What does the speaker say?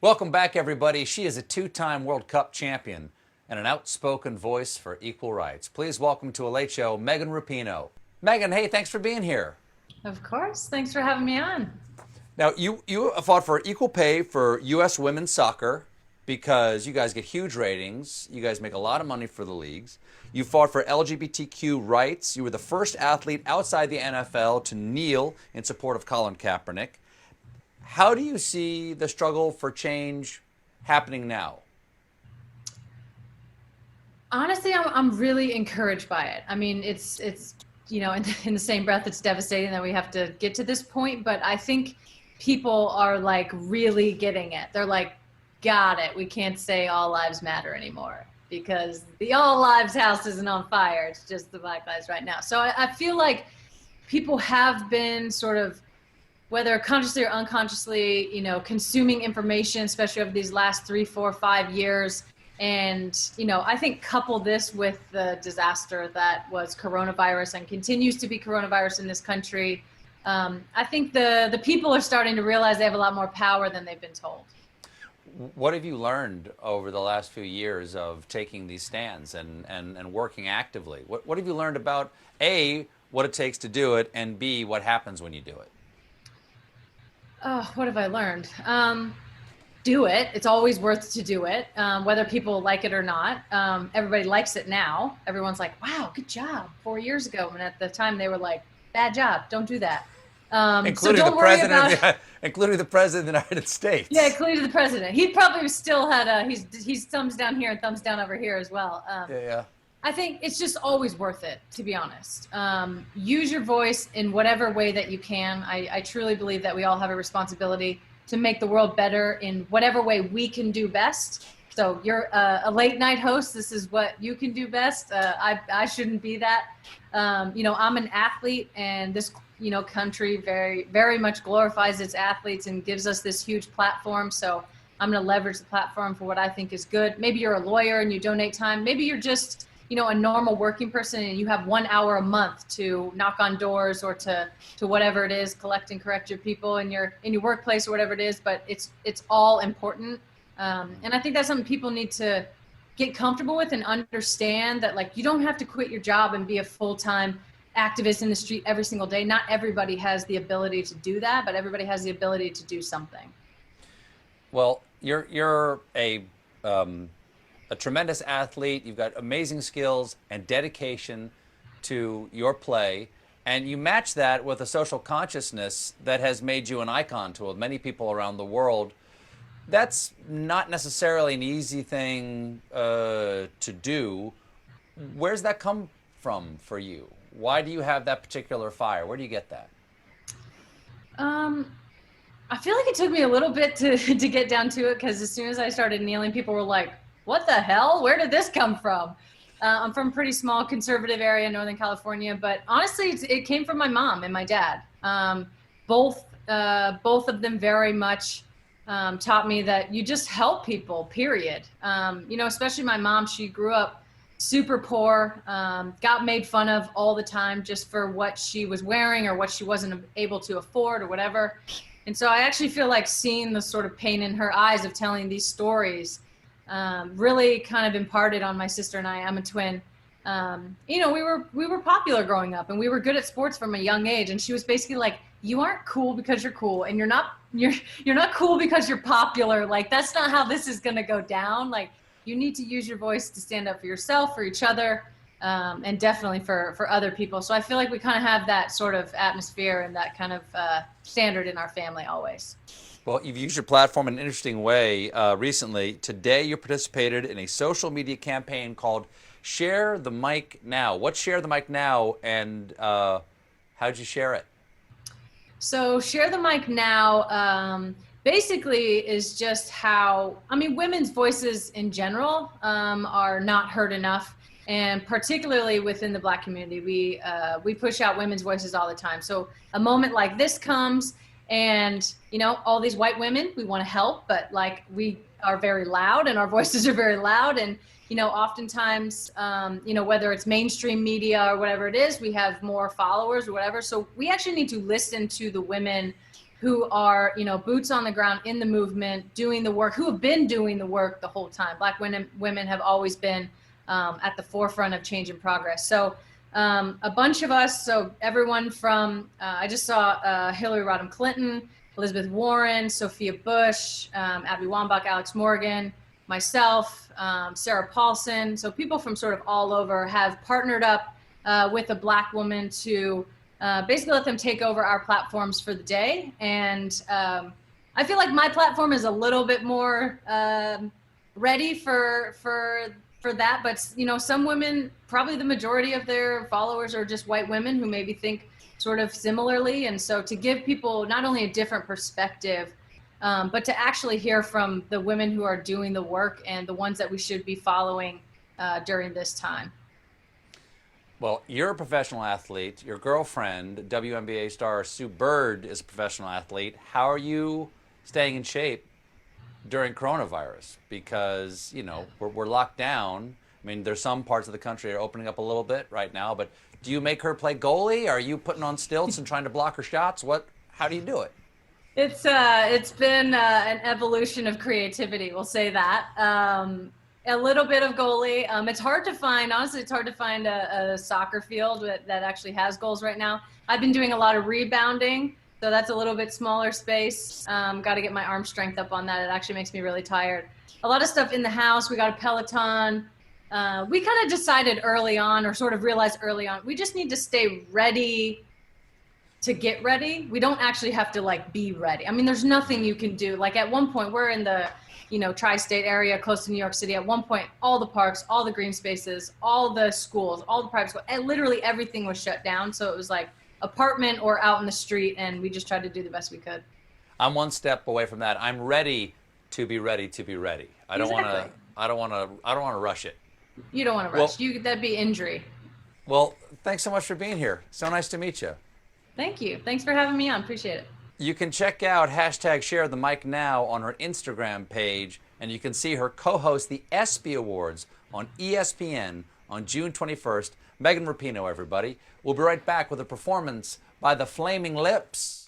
Welcome back, everybody. She is a two-time World Cup champion and an outspoken voice for equal rights. Please welcome to a Late Show, Megan Rapinoe. Megan, hey, thanks for being here. Of course. Thanks for having me on. Now, you fought for equal pay for U.S. women's soccer because you guys get huge ratings. You guys make a lot of money for the leagues. You fought for LGBTQ rights. You were the first athlete outside the NFL to kneel in support of Colin Kaepernick. How do you see the struggle for change happening now? Honestly, I'm really encouraged by it. I mean, it's in the same breath, it's devastating that we have to get to this point, but I think people are like really getting it. They're like, got it. We can't say all lives matter anymore because the all lives house isn't on fire. It's just the Black lives right now. So I feel like people have been sort of, whether consciously or unconsciously, consuming information, especially over these last 3, 4, 5 years. And, I think couple this with the disaster that was coronavirus and continues to be coronavirus in this country. I think the people are starting to realize they have a lot more power than they've been told. What have you learned over the last few years of taking these stands and working actively? What have you learned about, A, what it takes to do it, and B, what happens when you do it? Oh, what have I learned? Do it. It's always worth to do it, whether people like it or not. Everybody likes it now. Everyone's like, wow, good job. 4 years ago. And at the time they were like, bad job. Don't do that. Including the president, including the president of the United States. Yeah, including the president. He probably still had he's thumbs down here and thumbs down over here as well. Yeah. I think it's just always worth it, to be honest. Use your voice in whatever way that you can. I truly believe that we all have a responsibility to make the world better in whatever way we can do best. So you're a late night host. This is what you can do best. I shouldn't be that. I'm an athlete, and this country very, very much glorifies its athletes and gives us this huge platform. So I'm going to leverage the platform for what I think is good. Maybe you're a lawyer and you donate time. Maybe you're just a normal working person and you have 1 hour a month to knock on doors or to whatever it is, collect and correct your people in your workplace or whatever it is. But it's all important. And I think that's something people need to get comfortable with and understand, that like you don't have to quit your job and be a full-time activist in the street every single day. Not everybody has the ability to do that, but everybody has the ability to do something. Well, you're a tremendous athlete. You've got amazing skills and dedication to your play. And you match that with a social consciousness that has made you an icon to many people around the world. That's not necessarily an easy thing to do. Where's that come from for you? Why do you have that particular fire? Where do you get that? I feel like it took me a little bit to get down to it, because as soon as I started kneeling, people were like, what the hell? Where did this come from? I'm from a pretty small conservative area in Northern California, but honestly, it came from my mom and my dad. Both of them very much taught me that you just help people, period. Especially my mom, she grew up super poor, got made fun of all the time just for what she was wearing or what she wasn't able to afford or whatever. And so I actually feel like seeing the sort of pain in her eyes of telling these stories really kind of imparted on my sister and I. I'm a twin. We were popular growing up, and we were good at sports from a young age. And she was basically like, you aren't cool because you're cool, and you're not cool because you're popular. Like, that's not how this is going to go down. Like, you need to use your voice to stand up for yourself, for each other, and definitely for other people. So I feel like we kind of have that sort of atmosphere and that kind of standard in our family always. Well, you've used your platform in an interesting way recently. Today, you participated in a social media campaign called Share the Mic Now. What's Share the Mic Now, and how'd you share it? So Share the Mic Now basically is just how, women's voices in general are not heard enough. And particularly within the Black community, we push out women's voices all the time. So a moment like this comes, and all these white women, we want to help, but like we are very loud and our voices are very loud. And oftentimes, whether it's mainstream media or whatever it is, we have more followers or whatever. So we actually need to listen to the women who are, boots on the ground in the movement, doing the work, who have been doing the work the whole time. Black women have always been at the forefront of change and progress. So a bunch of us, so everyone from, I just saw Hillary Rodham Clinton, Elizabeth Warren, Sophia Bush, Abby Wambach, Alex Morgan, myself, Sarah Paulson. So people from sort of all over have partnered up with a Black woman to basically let them take over our platforms for the day. And I feel like my platform is a little bit more ready for that. But, some women, probably the majority of their followers are just white women who maybe think sort of similarly. And so to give people not only a different perspective, but to actually hear from the women who are doing the work and the ones that we should be following during this time. Well, you're a professional athlete. Your girlfriend, WNBA star Sue Bird, is a professional athlete. How are you staying in shape during coronavirus? Because, we're locked down. I mean, there's some parts of the country that are opening up a little bit right now, but do you make her play goalie? Are you putting on stilts and trying to block her shots? How do you do it? It's been an evolution of creativity, we'll say that. A little bit of goalie. It's hard to find, honestly, it's hard to find a soccer field that actually has goals right now. I've been doing a lot of rebounding, so that's a little bit smaller space. Got to get my arm strength up on that. It actually makes me really tired. A lot of stuff in the house. We got a Peloton. We kind of decided early on, or sort of realized early on, we just need to stay ready to get ready. We don't actually have to be ready. I mean, there's nothing you can do. Like at one point, we're in the tri-state area close to New York City. At one point, all the parks, all the green spaces, all the schools, all the private schools, and literally everything was shut down. So it was like apartment or out in the street, and we just tried to do the best we could. I'm one step away from that. I'm ready to be ready to be ready. I don't want to rush it. You don't want to rush. That'd be injury. Well, thanks so much for being here. So nice to meet you. Thank you. Thanks for having me on. Appreciate it. You can check out #ShareTheMicNow on her Instagram page, and you can see her co-host the ESPY Awards on ESPN on June 21st. Megan Rapinoe, everybody. We'll be right back with a performance by the Flaming Lips.